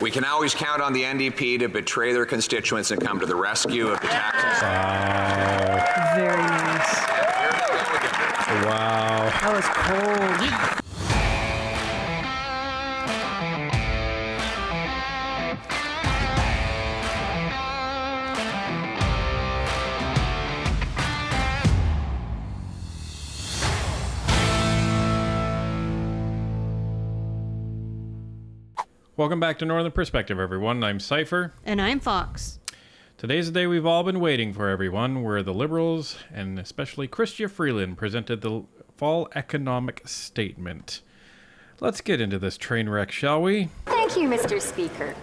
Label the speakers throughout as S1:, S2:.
S1: We can always count on the NDP to betray their constituents and come to the rescue of the taxes.
S2: Wow.
S3: Very nice.
S2: Wow.
S3: That was cold.
S2: Welcome back to Northern Perspective, everyone. I'm Cypher.
S3: And I'm Fox.
S2: Today's the day we've all been waiting for, everyone, where the Liberals, and especially Chrystia Freeland, presented the fall economic statement. Let's get into this train wreck, shall we?
S4: Thank you, Mr. Speaker.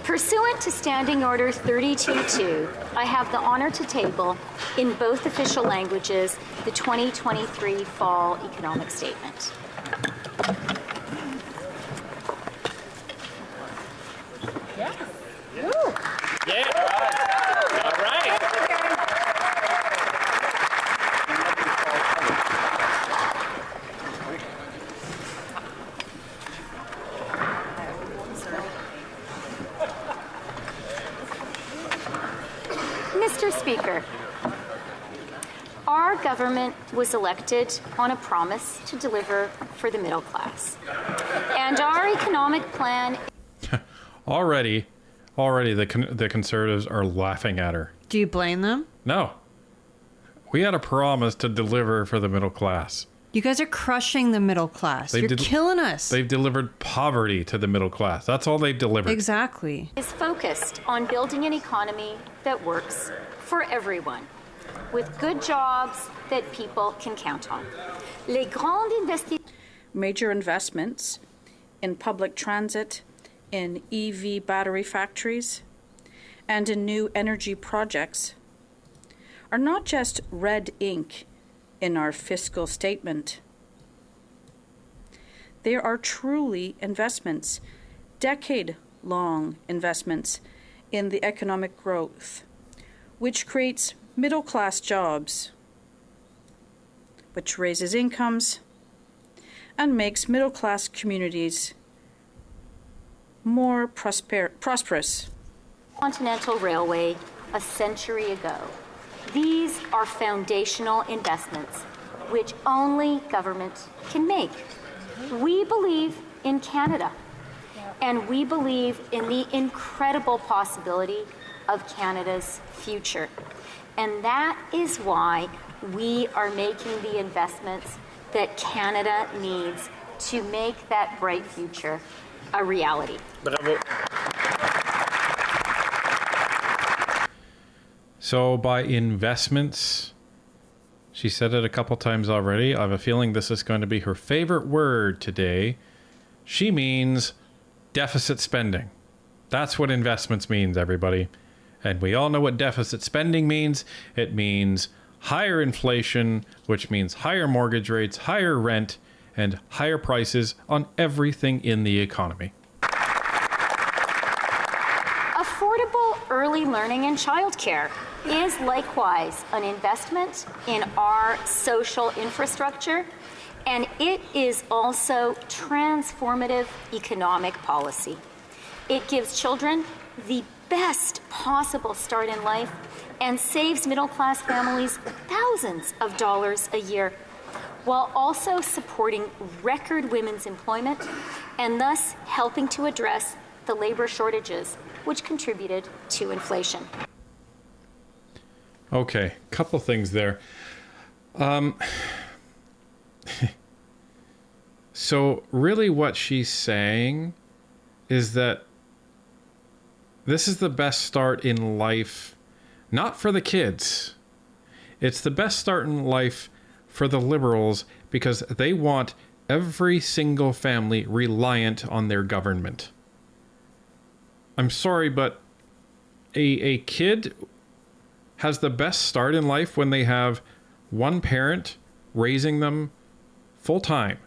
S4: Pursuant to Standing Order 32-2, I have the honor to table, in both official languages, the 2023 Fall Economic Statement.
S5: Yeah. All right.
S4: Mr. Speaker, our government was elected on a promise to deliver for the middle class. And our economic plan...
S2: Already the Conservatives are laughing at her.
S3: Do you blame them?
S2: No. We had a promise to deliver for the middle class.
S3: You guys are crushing the middle class. You're killing us.
S2: They've delivered poverty to the middle class. That's all they've delivered.
S3: Exactly.
S4: ...is focused on building an economy that works for everyone, with good jobs that people can count on.
S6: Major investments in public transit, in EV battery factories, and in new energy projects are not just red ink in our fiscal statement. They are truly investments, decade-long investments in the economic growth, which creates middle-class jobs, which raises incomes and makes middle-class communities more prosperous.
S4: Continental Railway a century ago. These are foundational investments which only government can make. We believe in Canada, and we believe in the incredible possibility of Canada's future. And that is why we are making the investments that Canada needs to make that bright future a reality.
S5: Bravo.
S2: So by investments, she said it a couple times already. I have a feeling this is going to be her favorite word today. She means deficit spending. That's what investments means, everybody. And we all know what deficit spending means. It means higher inflation, which means higher mortgage rates, higher rent, and higher prices on everything in the economy.
S4: Affordable early learning and childcare is likewise an investment in our social infrastructure, and it is also transformative economic policy. It gives children the best possible start in life and saves middle-class families thousands of dollars a year, while also supporting record women's employment and thus helping to address the labor shortages which contributed to inflation.
S2: Okay, couple things there. So really what she's saying is that this is the best start in life, not for the kids. It's the best start in life for the Liberals because they want every single family reliant on their government. I'm sorry, but a kid has the best start in life when they have one parent raising them full time.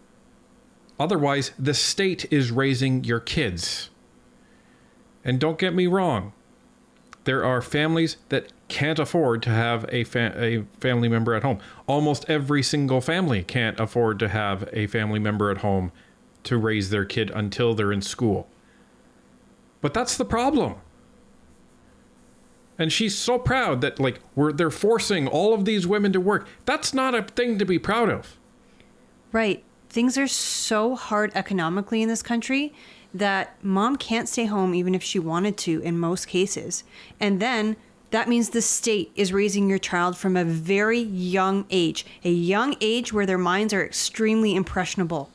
S2: Otherwise, the state is raising your kids. And don't get me wrong, there are families that can't afford to have a family member at home. Almost every single family can't afford to have a family member at home to raise their kid until they're in school. But that's the problem. And she's so proud that they're forcing all of these women to work. That's not a thing to be proud of.
S3: Right. Things are so hard economically in this country that mom can't stay home even if she wanted to in most cases. And then that means the state is raising your child from a very young age where their minds are extremely impressionable.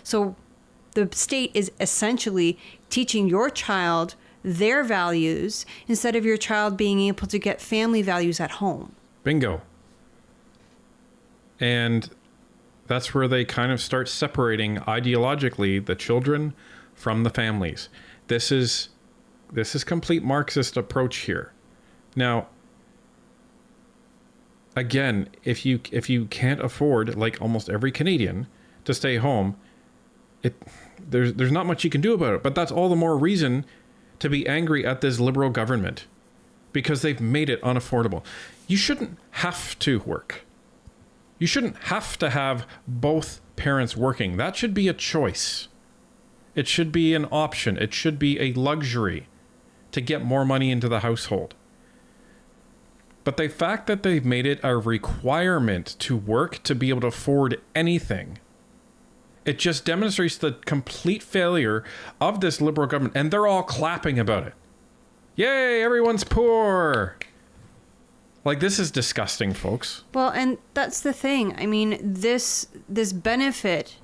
S3: So the state is essentially teaching your child their values instead of your child being able to get family values at home.
S2: Bingo. And that's where they kind of start separating ideologically the children from the families. This is complete Marxist approach here. Now, again, if you can't afford, like almost every Canadian, to stay home, there's not much you can do about it. But that's all the more reason to be angry at this Liberal government, because they've made it unaffordable. You shouldn't have to work. You shouldn't have to have both parents working. That should be a choice. It should be an option. It should be a luxury to get more money into the household. But the fact that they've made it a requirement to work to be able to afford anything, it just demonstrates the complete failure of this Liberal government. And they're all clapping about it. Yay, everyone's poor. Like, this is disgusting, folks.
S3: Well, and that's the thing. I mean, this benefit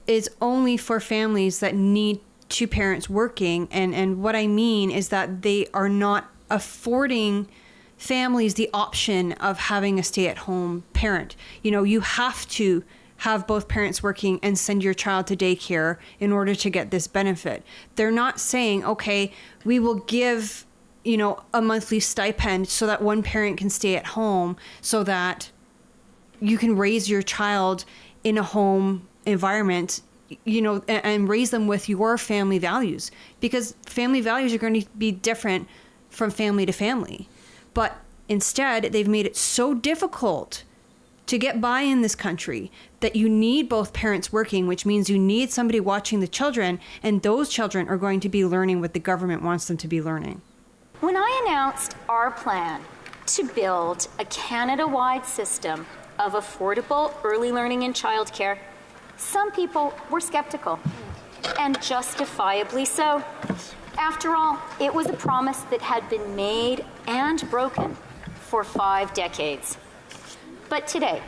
S3: is only for families that need two parents working. And what I mean is that they are not affording families the option of having a stay-at-home parent. You know, you have to have both parents working and send your child to daycare in order to get this benefit. They're not saying, okay, we will give, you know, a monthly stipend so that one parent can stay at home so that you can raise your child in a home environment, you know, and raise them with your family values, because family values are going to be different from family to family. But instead, they've made it so difficult to get by in this country that you need both parents working, which means you need somebody watching the children, and those children are going to be learning what the government wants them to be learning.
S4: When I announced our plan to build a Canada-wide system of affordable early learning and childcare, some people were skeptical, and justifiably so. After all, it was a promise that had been made and broken for 5 decades. But today,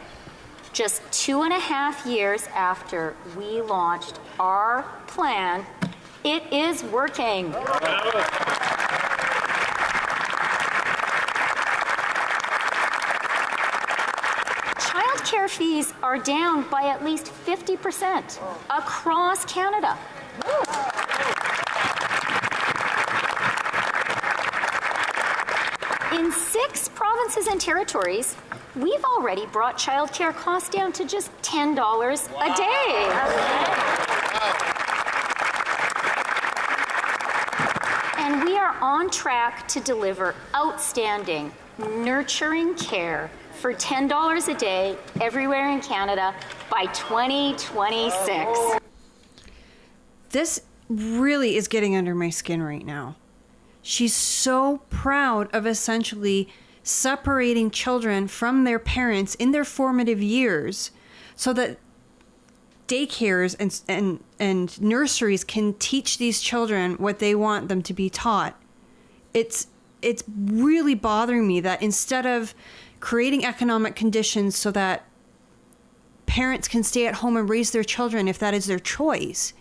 S4: just 2.5 years after we launched our plan, it is working. Childcare fees are down by at least 50% across Canada. In 6 provinces and territories, we've already brought childcare costs down to just $10 a day. And we are on track to deliver outstanding, nurturing care for $10 a day everywhere in Canada by 2026.
S3: This really is getting under my skin right now. She's so proud of essentially separating children from their parents in their formative years so that daycares and nurseries can teach these children what they want them to be taught. It's really bothering me that instead of creating economic conditions so that parents can stay at home and raise their children if that is their choice,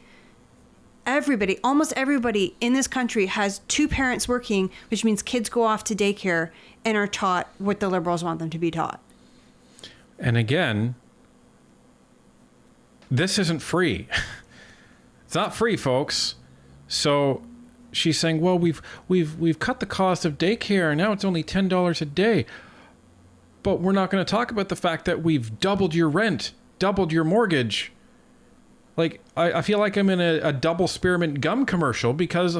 S3: almost everybody in this country has 2 parents working, which means kids go off to daycare and are taught what the Liberals want them to be taught.
S2: And again, this isn't free. It's not free, folks. So she's saying, well, we've cut the cost of daycare and now it's only $10 a day. But we're not going to talk about the fact that we've doubled your rent, doubled your mortgage. Like, I feel like I'm in a double spearmint gum commercial because,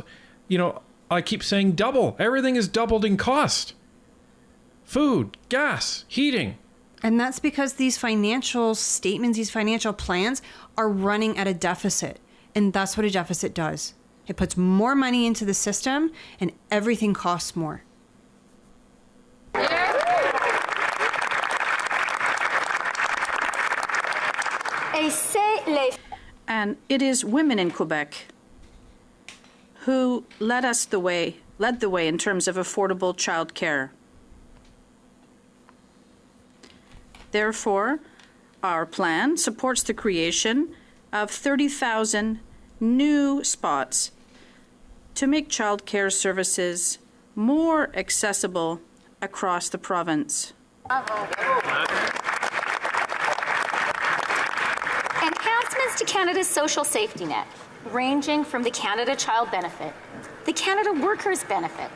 S2: you know, I keep saying double. Everything is doubled in cost. Food, gas, heating.
S3: And that's because these financial statements, these financial plans are running at a deficit. And that's what a deficit does. It puts more money into the system, and everything costs more.
S6: And it is women in Quebec who led the way in terms of affordable childcare. Therefore, our plan supports the creation of 30,000 new spots to make childcare services more accessible across the province.
S4: Enhancements to Canada's social safety net, ranging from the Canada Child Benefit, the Canada Workers Benefit,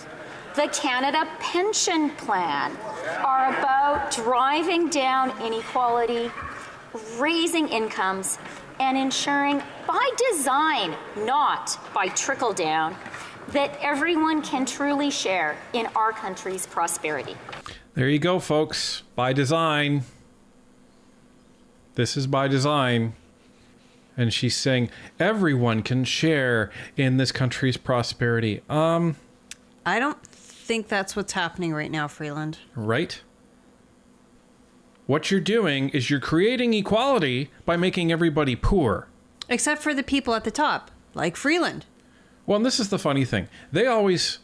S4: the Canada Pension Plan, are about driving down inequality, raising incomes, and ensuring by design, not by trickle down, that everyone can truly share in our country's prosperity.
S2: There you go, folks. By design. This is by design. And she's saying everyone can share in this country's prosperity.
S3: I don't think that's what's happening right now, Freeland.
S2: Right? What you're doing is you're creating equality by making everybody poor.
S3: Except for the people at the top, like Freeland.
S2: Well, and this is the funny thing. They always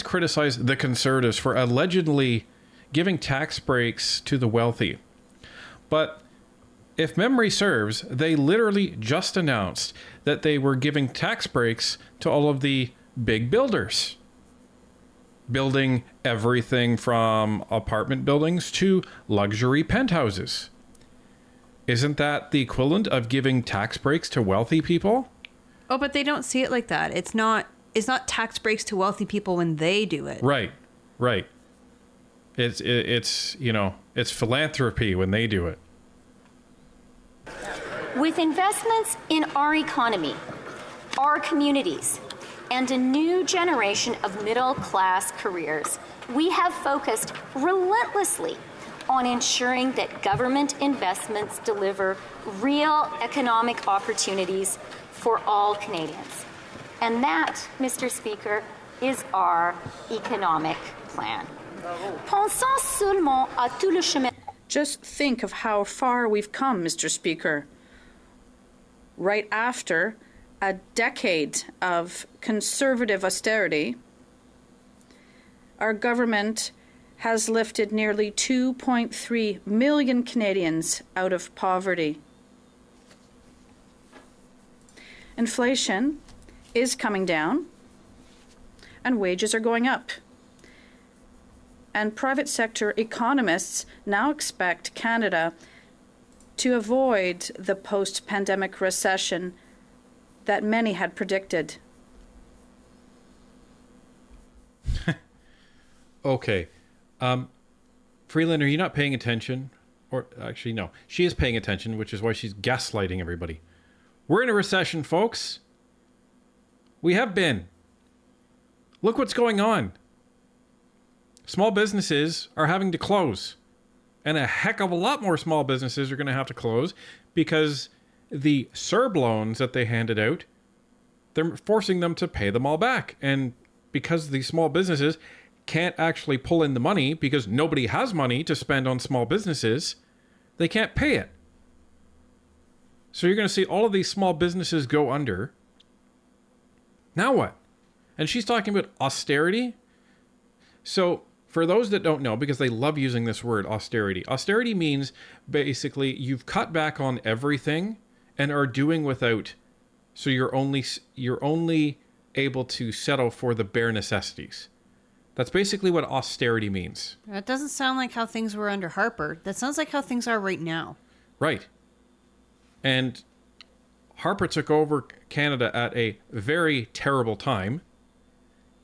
S2: criticize the Conservatives for allegedly giving tax breaks to the wealthy. But if memory serves, they literally just announced that they were giving tax breaks to all of the big builders. Building everything from apartment buildings to luxury penthouses. Isn't that the equivalent of giving tax breaks to wealthy people?
S3: Oh, but they don't see it like that. It's not tax breaks to wealthy people when they do it.
S2: Right. It's philanthropy when they do it.
S4: With investments in our economy, our communities, and a new generation of middle-class careers, we have focused relentlessly on ensuring that government investments deliver real economic opportunities for all Canadians. And that, Mr. Speaker, is our economic plan. Pensons seulement à tout le chemin.
S6: Just think of how far we've come, Mr. Speaker. Right after a decade of conservative austerity, our government has lifted nearly 2.3 million Canadians out of poverty. Inflation is coming down, and wages are going up. And private sector economists now expect Canada to avoid the post-pandemic recession that many had predicted.
S2: Okay. Freeland, are you not paying attention? Or actually, no. She is paying attention, which is why she's gaslighting everybody. We're in a recession, folks. We have been. Look what's going on. Small businesses are having to close. And a heck of a lot more small businesses are going to have to close because the CERB loans that they handed out, they're forcing them to pay them all back. And because these small businesses can't actually pull in the money because nobody has money to spend on small businesses, they can't pay it. So you're going to see all of these small businesses go under. Now what? And she's talking about austerity. So for those that don't know, because they love using this word austerity, austerity means basically you've cut back on everything and are doing without. So you're only able to settle for the bare necessities. That's basically what austerity means.
S3: That doesn't sound like how things were under Harper. That sounds like how things are right now.
S2: Right. And Harper took over Canada at a very terrible time,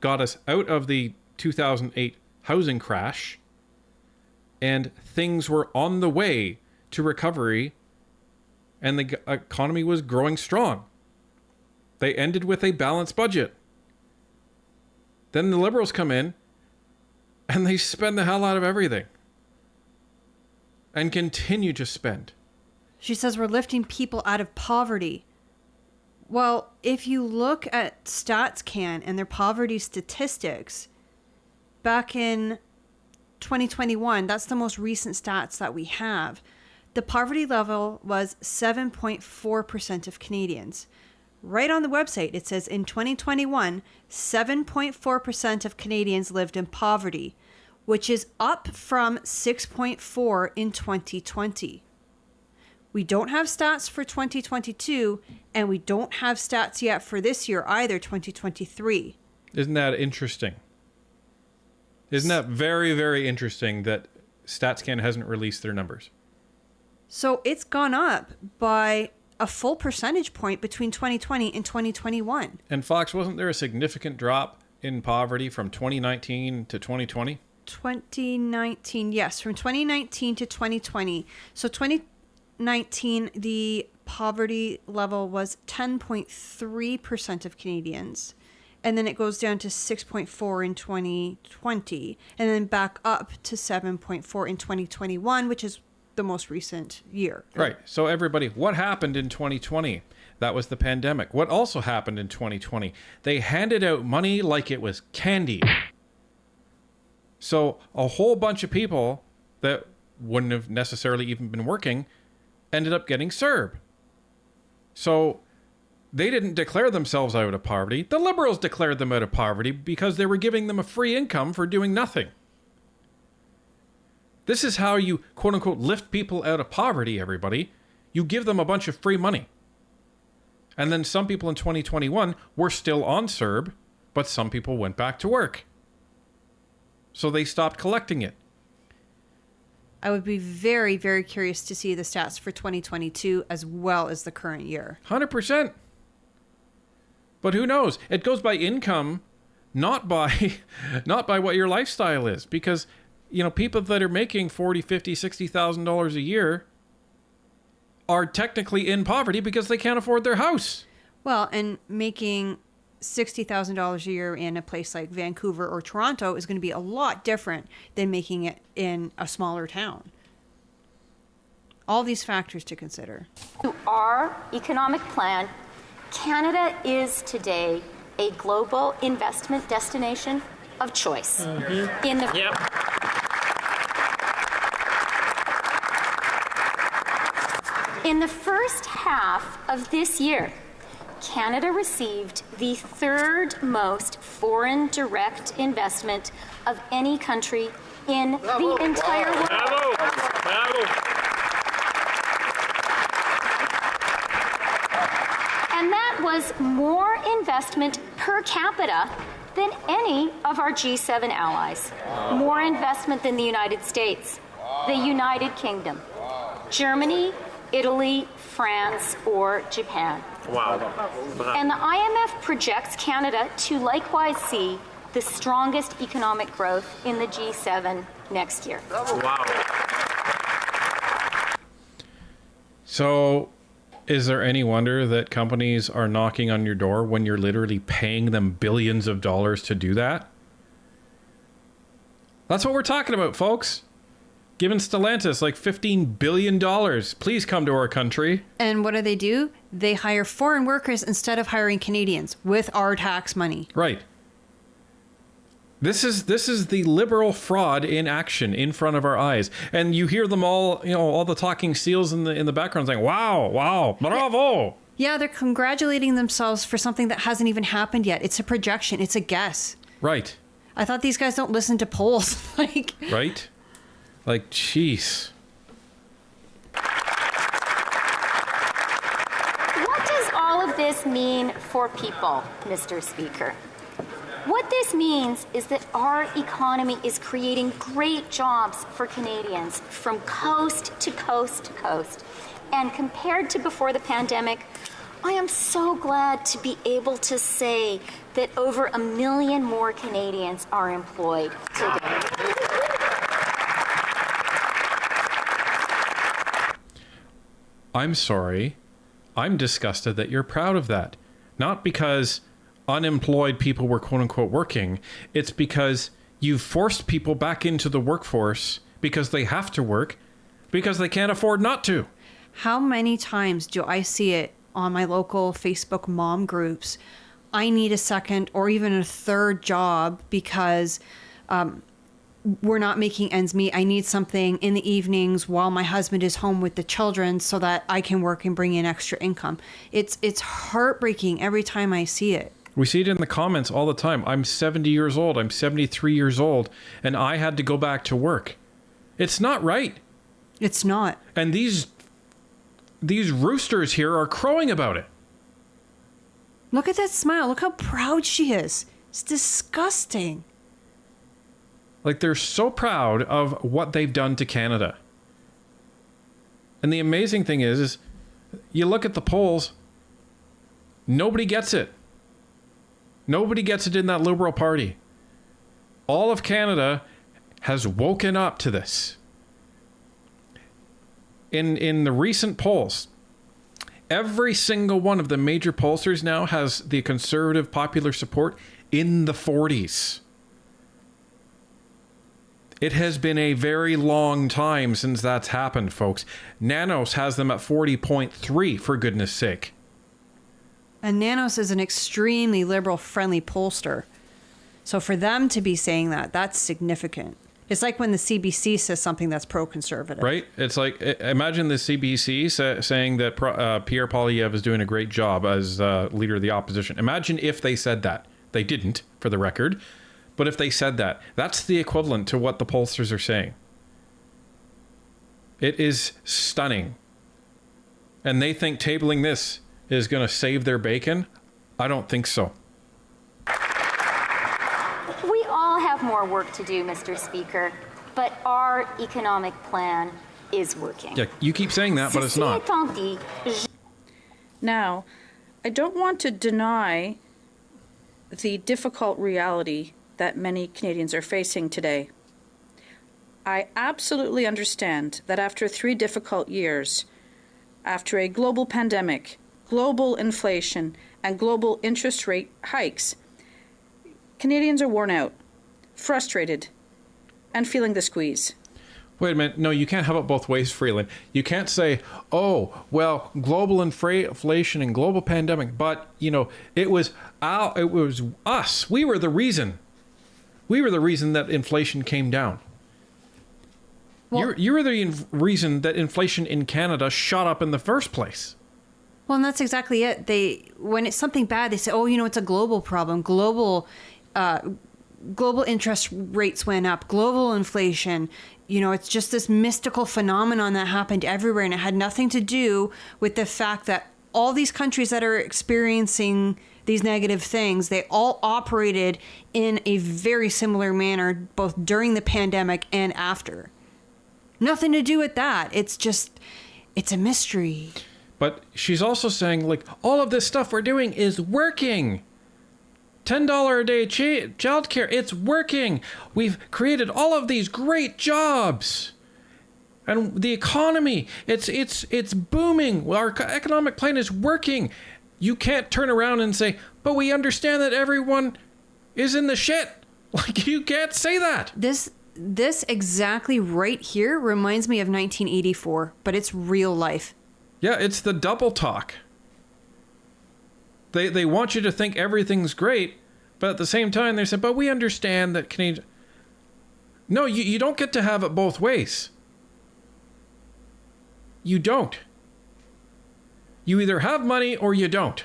S2: got us out of the 2008 housing crash, and things were on the way to recovery, and the economy was growing strong. They ended with a balanced budget. Then the Liberals come in, and they spend the hell out of everything. And continue to spend.
S3: She says we're lifting people out of poverty. Well, if you look at StatsCan and their poverty statistics, back in 2021, that's the most recent stats that we have, the poverty level was 7.4% of Canadians. Right on the website, it says in 2021, 7.4% of Canadians lived in poverty, which is up from 6.4 in 2020. We don't have stats for 2022, and we don't have stats yet for this year either, 2023.
S2: Isn't that interesting? Isn't that very, very interesting that StatsCan hasn't released their numbers?
S3: So it's gone up by a full percentage point between 2020 and 2021.
S2: And Fox, wasn't there a significant drop in poverty from 2019 to 2020?
S3: 2019, yes, from 2019 to 2020. So 2019, the poverty level was 10.3% of Canadians. And then it goes down to 6.4 in 2020, and then back up to 7.4 in 2021, which is the most recent year.
S2: Right. So everybody, what happened in 2020? That was the pandemic. What also happened in 2020? They handed out money like it was candy. So a whole bunch of people that wouldn't have necessarily even been working ended up getting CERB. So they didn't declare themselves out of poverty. The Liberals declared them out of poverty because they were giving them a free income for doing nothing. This is how you, quote unquote, lift people out of poverty, everybody. You give them a bunch of free money. And then some people in 2021 were still on CERB, but some people went back to work. So they stopped collecting it.
S3: I would be very, very curious to see the stats for 2022 as well as the current year.
S2: 100%. But who knows? It goes by income, not by what your lifestyle is. Because, you know, people that are making $40,000, $50,000, $60,000 a year are technically in poverty because they can't afford their house.
S3: Well, and making $60,000 a year in a place like Vancouver or Toronto is going to be a lot different than making it in a smaller town. All these factors to consider.
S4: To our economic plan, Canada is today a global investment destination of choice. In the
S5: Yep.
S4: In the first half of this year, Canada received the third most foreign direct investment of any country in the entire world.
S5: Bravo. Bravo.
S4: And that was more investment per capita than any of our G7 allies. More investment than the United States, the United Kingdom, Germany, Italy, France, or Japan.
S5: Wow.
S4: And the IMF projects Canada to likewise see the strongest economic growth in the G7 next year.
S5: Wow.
S2: So is there any wonder that companies are knocking on your door when you're literally paying them billions of dollars to do that? That's what we're talking about, folks. Giving Stellantis like $15 billion. Please come to our country.
S3: And what do? They hire foreign workers instead of hiring Canadians with our tax money.
S2: Right. This is the liberal fraud in action in front of our eyes. And you hear them all, you know, all the talking seals in the background saying, wow, wow, bravo.
S3: Yeah, they're congratulating themselves for something that hasn't even happened yet. It's a projection. It's a guess.
S2: Right.
S3: I thought these guys don't listen to polls.
S2: Right? Like, jeez.
S4: What does all of this mean for people, Mr. Speaker? What this means is that our economy is creating great jobs for Canadians from coast to coast to coast. And compared to before the pandemic, I am so glad to be able to say that over 1 million more Canadians are employed today.
S2: I'm sorry. I'm disgusted that you're proud of that. Not because unemployed people were quote unquote working. It's because you've forced people back into the workforce because they have to work because they can't afford not to.
S3: How many times do I see it on my local Facebook mom groups, I need a second or even a third job because we're not making ends meet. I need something in the evenings while my husband is home with the children so that I can work and bring in extra income. It's heartbreaking every time I see it.
S2: We see it in the comments all the time. I'm 70 years old. I'm 73 years old, and I had to go back to work. It's not right.
S3: It's not.
S2: And these roosters here are crowing about it.
S3: Look at that smile. Look how proud she is. It's disgusting.
S2: Like, they're so proud of what they've done to Canada. And the amazing thing is you look at the polls, nobody gets it. Nobody gets it in that Liberal Party. All of Canada has woken up to this. In the recent polls, every single one of the major pollsters now has the Conservative popular support in the 40s. It has been a very long time since that's happened, folks. Nanos has them at 40.3, for goodness sake.
S3: And Nanos is an extremely liberal-friendly pollster. So for them to be saying that, that's significant. It's like when the CBC says something that's pro-conservative.
S2: Right? It's like, imagine the CBC saying that Pierre Poilievre is doing a great job as leader of the opposition. Imagine if they said that. They didn't, for the record. But if they said that, that's the equivalent to what the pollsters are saying. It is stunning. And they think tabling this is going to save their bacon? I don't think so.
S4: We all have more work to do, Mr. Speaker, but our economic plan is working.
S2: Yeah, you keep saying that, but it's not.
S6: Now, I don't want to deny the difficult reality that many Canadians are facing today. I absolutely understand that after 3 difficult years, after a global pandemic, global inflation, and global interest rate hikes, Canadians are worn out, frustrated, and feeling the squeeze.
S2: Wait a minute. No, you can't have it both ways, Freeland. You can't say, oh, well, global inflation and global pandemic, but, it was us. We were the reason. We were the reason that inflation came down. Well, you were the reason that inflation in Canada shot up in the first place.
S3: Well, and that's exactly it. When it's something bad, they say, oh, it's a global problem. Global interest rates went up. Global inflation. It's just this mystical phenomenon that happened everywhere. And it had nothing to do with the fact that all these countries that are experiencing these negative things, they all operated in a very similar manner, both during the pandemic and after. Nothing to do with that. It's a mystery.
S2: But she's also saying, all of this stuff we're doing is working. $10 a day childcare, it's working. We've created all of these great jobs. And the economy, it's booming. Our economic plan is working. You can't turn around and say, but we understand that everyone is in the shit. You can't say that.
S3: This exactly right here reminds me of 1984, but it's real life.
S2: Yeah, it's the double talk. They want you to think everything's great, but at the same time they say, but we understand that Canadian... No, you don't get to have it both ways. You don't. You either have money or you don't.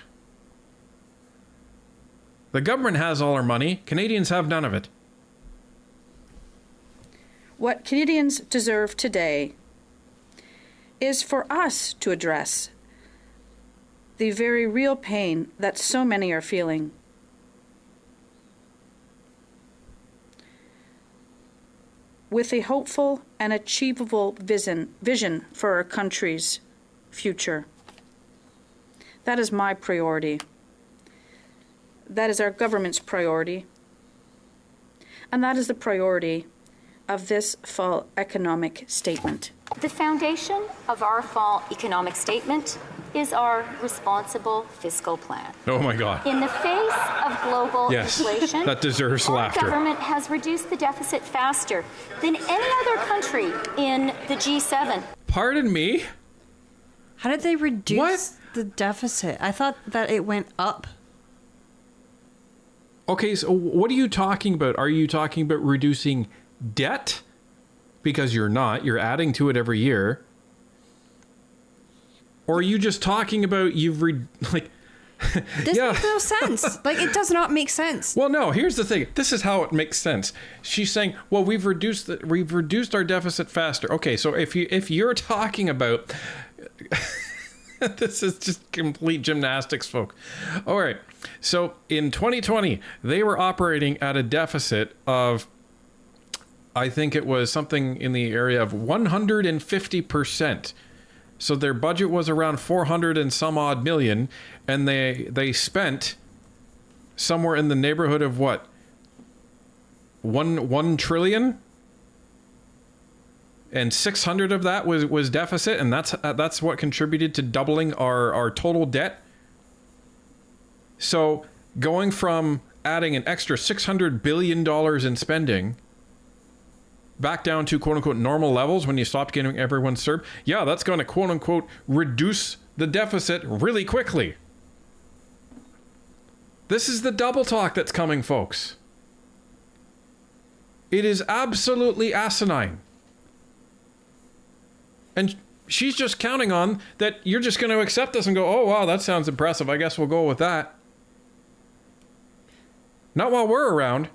S2: The government has all our money. Canadians have none of it.
S6: What Canadians deserve today is for us to address the very real pain that so many are feeling. With a hopeful and achievable vision for our country's future. That is my priority. That is our government's priority. And that is the priority of this fall economic statement.
S4: The foundation of our fall economic statement is our responsible fiscal plan.
S2: Oh my God.
S4: In the face of global inflation,
S2: that deserves laughter.
S4: Our government has reduced the deficit faster than any other country in the G7.
S2: Pardon me?
S3: How did they reduce the deficit? I thought that it went up.
S2: Okay, so what are you talking about? Are you talking about reducing debt? Because you're not. You're adding to it every year. Or are you just talking about
S3: This makes no sense. Like, it does not make sense.
S2: Well, no, here's the thing. This is how it makes sense. She's saying, well, we've reduced our deficit faster. Okay, so if you're talking about this is just complete gymnastics, folk. All right. So in 2020, they were operating at a deficit of, I think it was something in the area of 150%. So their budget was around 400 and some odd million, and they spent somewhere in the neighborhood of what? 1 trillion? And 600 of that was deficit, and that's what contributed to doubling our total debt. So going from adding an extra $600 billion in spending back down to quote unquote normal levels when you stopped getting everyone served, yeah, that's going to quote unquote reduce the deficit really quickly. This is the double talk that's coming, folks. It is absolutely asinine. And she's just counting on that you're just going to accept this and go, oh, wow, that sounds impressive. I guess we'll go with that. Not while we're around.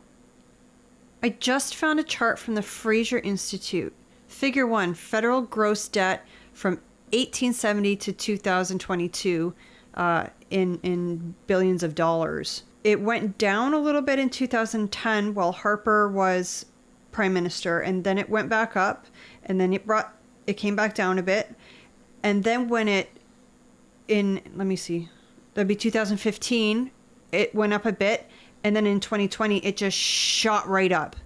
S3: I just found a chart from the Fraser Institute. Figure 1, federal gross debt from 1870 to 2022 in billions of dollars. It went down a little bit in 2010 while Harper was prime minister, and then it went back up, and then it came back down a bit. And then when let me see, that'd be 2015, it went up a bit. And then in 2020, it just shot right up.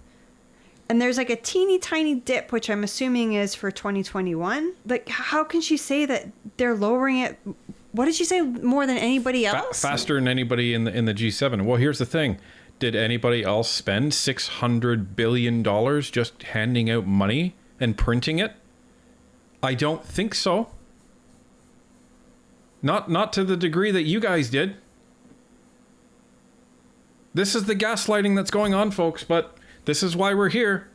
S3: And there's like a teeny tiny dip, which I'm assuming is for 2021. Like, how can she say that they're lowering it? What did she say? More than anybody else?
S2: Faster than anybody in the G7. Well, here's the thing. Did anybody else spend $600 billion just handing out money and printing it? I don't think so. Not to the degree that you guys did. This is the gaslighting that's going on, folks, but this is why we're here.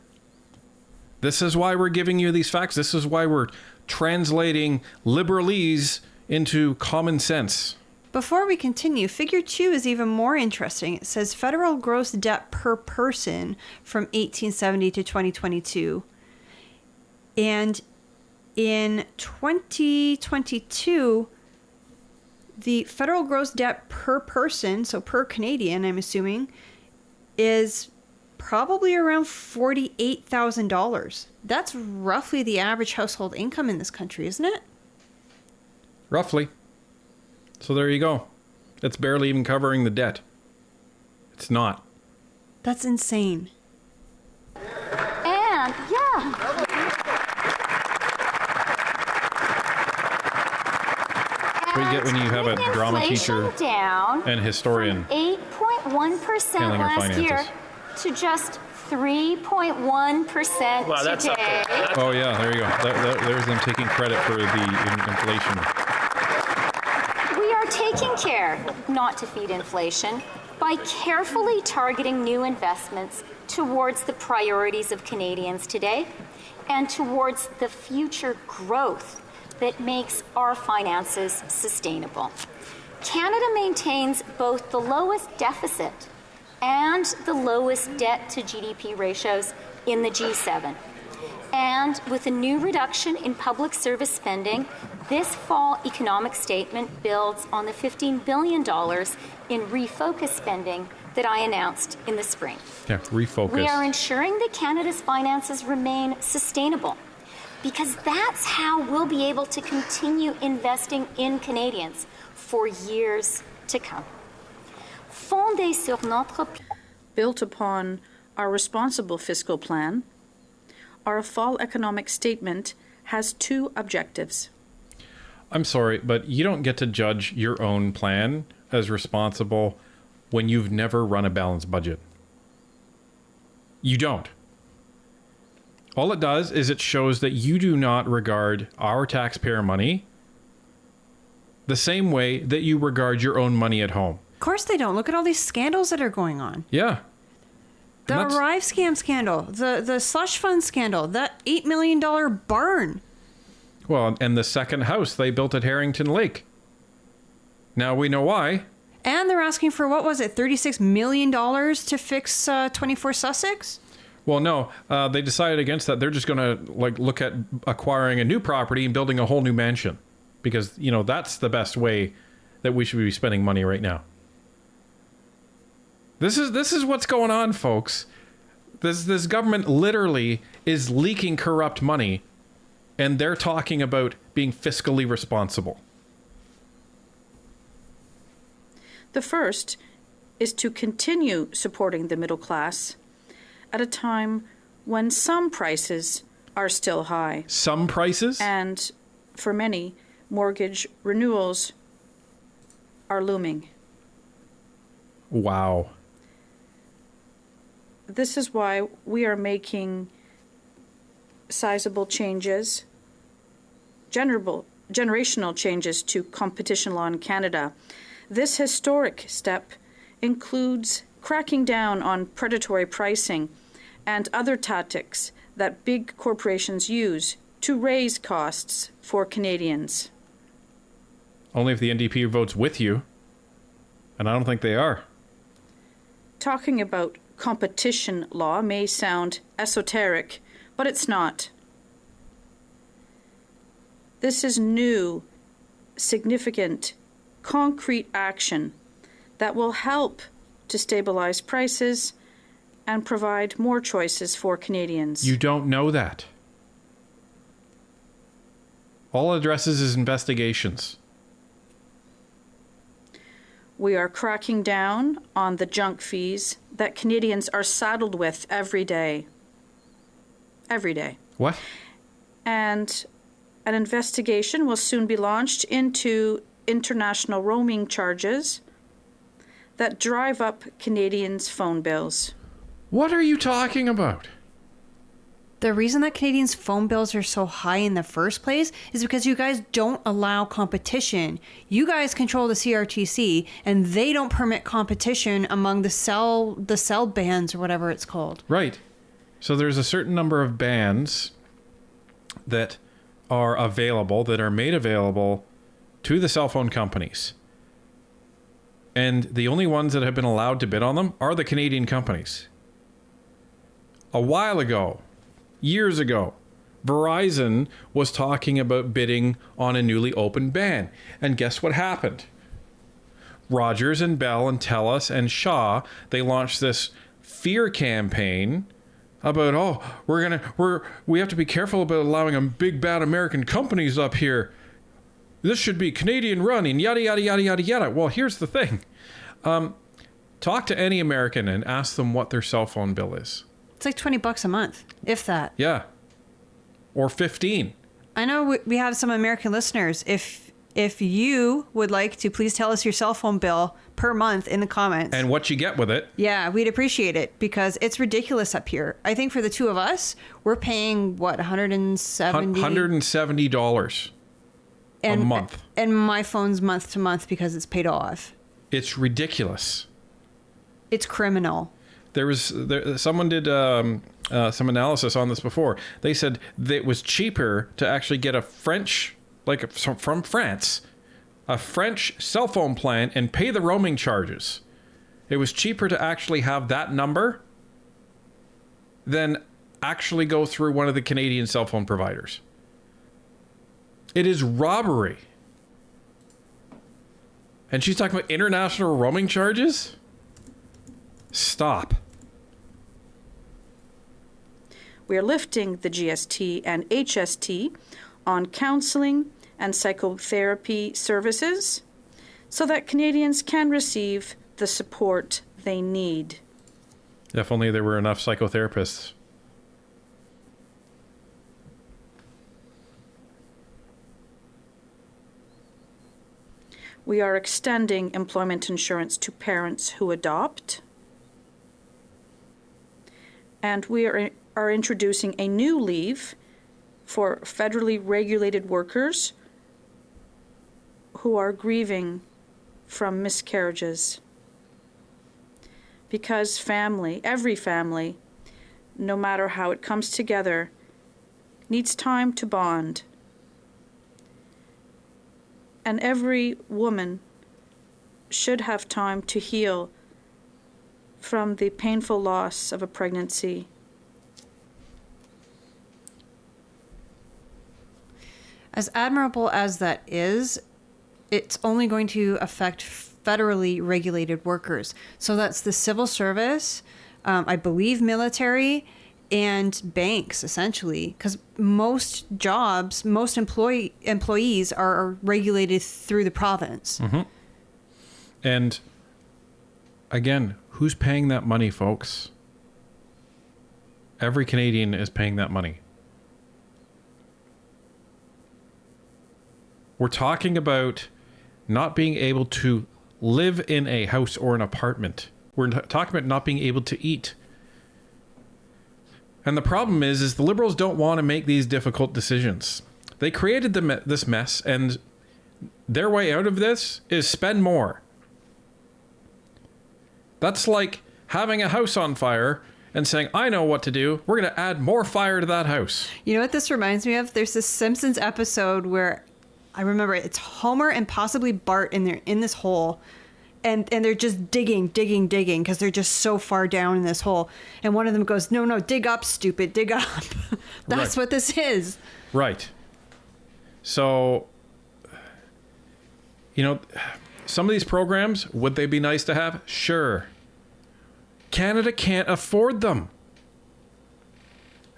S2: This is why we're giving you these facts. This is why we're translating liberalese into common sense.
S3: Before we continue, figure 2 is even more interesting. It says federal gross debt per person from 1870 to 2022. And in 2022, the federal gross debt per person, so per Canadian, I'm assuming, is probably around $48,000. That's roughly the average household income in this country, isn't it?
S2: Roughly. So there you go. It's barely even covering the debt. It's not.
S3: That's insane.
S4: And, yeah.
S2: What you get when you have a drama teacher
S4: down
S2: and historian
S4: 8.1%
S2: handling our
S4: last year
S2: finances.
S4: to just 3.1%
S5: Wow, that's up
S4: today.
S5: there.
S2: Oh, yeah, there you go. There's them taking credit for the inflation.
S4: We are taking care not to feed inflation by carefully targeting new investments towards the priorities of Canadians today and towards the future growth that makes our finances sustainable. Canada maintains both the lowest deficit and the lowest debt to GDP ratios in the G7. And with a new reduction in public service spending, this fall economic statement builds on the $15 billion in refocus spending that I announced in the spring.
S2: Yeah, refocus.
S4: We are ensuring that Canada's finances remain sustainable, because that's how we'll be able to continue investing in Canadians for years to come. Fondé sur notre...
S6: Built upon our responsible fiscal plan, our fall economic statement has 2 objectives.
S2: I'm sorry, but you don't get to judge your own plan as responsible when you've never run a balanced budget. You don't. All it does is it shows that you do not regard our taxpayer money the same way that you regard your own money at home.
S3: Of course they don't. Look at all these scandals that are going on.
S2: Yeah.
S3: The
S2: And that's-
S3: Arrive scam scandal, the slush fund scandal, that $8 million barn.
S2: Well, and the second house they built at Harrington Lake. Now we know why.
S3: And they're asking for, what was it, $36 million to fix 24 Sussex?
S2: Well, no, they decided against that. They're just going to look at acquiring a new property and building a whole new mansion, because that's the best way that we should be spending money right now. This is what's going on, folks. This government literally is leaking corrupt money, and they're talking about being fiscally responsible.
S6: The first is to continue supporting the middle class at a time when some prices are still high.
S2: Some prices?
S6: And for many, mortgage renewals are looming.
S2: Wow.
S6: This is why we are making sizable changes, generational changes to competition law in Canada. This historic step includes cracking down on predatory pricing and other tactics that big corporations use to raise costs for Canadians.
S2: Only if the NDP votes with you. And I don't think they are.
S6: Talking about competition law may sound esoteric, but it's not. This is new, significant, concrete action that will help to stabilize prices and provide more choices for Canadians.
S2: You don't know that. All it addresses is investigations.
S6: We are cracking down on the junk fees that Canadians are saddled with every day. Every day.
S2: What?
S6: And an investigation will soon be launched into international roaming charges that drive up Canadians' phone bills.
S2: What are you talking about?
S3: The reason that Canadians' phone bills are so high in the first place is because you guys don't allow competition. You guys control the CRTC, and they don't permit competition among the cell bands or whatever it's called.
S2: Right. So there's a certain number of bands that are available, that are made available to the cell phone companies. And the only ones that have been allowed to bid on them are the Canadian companies. A while ago, years ago, Verizon was talking about bidding on a newly opened band. And guess what happened? Rogers and Bell and TELUS and Shaw, they launched this fear campaign about, we have to be careful about allowing them big bad American companies up here. This should be Canadian run and yada, yada, yada, yada, yada. Well, here's the thing. Talk to any American and ask them what their cell phone bill is.
S3: It's like $20 a month, if that.
S2: Yeah. Or 15.
S3: I know we have some American listeners. If you would like to, please tell us your cell phone bill per month in the comments.
S2: And what you get with it.
S3: Yeah, we'd appreciate it because it's ridiculous up here. I think for the two of us, we're paying, what,
S2: $170 a month.
S3: And my phone's month to month because it's paid off.
S2: It's ridiculous.
S3: It's criminal.
S2: Someone did some analysis on this before. They said that it was cheaper to actually get a French, from France, a French cell phone plan and pay the roaming charges. It was cheaper to actually have that number than actually go through one of the Canadian cell phone providers. It is robbery. And she's talking about international roaming charges? Stop.
S6: We are lifting the GST and HST on counseling and psychotherapy services so that Canadians can receive the support they need.
S2: If only there were enough psychotherapists.
S6: We are extending employment insurance to parents who adopt. And we are introducing a new leave for federally regulated workers who are grieving from miscarriages. Because family, every family, no matter how it comes together, needs time to bond. And every woman should have time to heal from the painful loss of a pregnancy.
S3: As admirable as that is, it's only going to affect federally regulated workers. So that's the civil service, I believe military, and banks, essentially. Because most jobs, most employees are regulated through the province.
S2: Mm-hmm. And again, who's paying that money, folks? Every Canadian is paying that money. We're talking about not being able to live in a house or an apartment. We're talking about not being able to eat. And the problem is the Liberals don't want to make these difficult decisions. They created this mess, and their way out of this is spend more. That's like having a house on fire and saying, I know what to do. We're going to add more fire to that house.
S3: You know what this reminds me of? There's this Simpsons episode where I remember it's Homer and possibly Bart, and they're in this hole, and they're just digging because they're just so far down in this hole. And one of them goes, no, dig up, stupid, dig up. That's
S2: Right.
S3: what this is.
S2: Right. So, some of these programs, would they be nice to have? Sure. Canada can't afford them.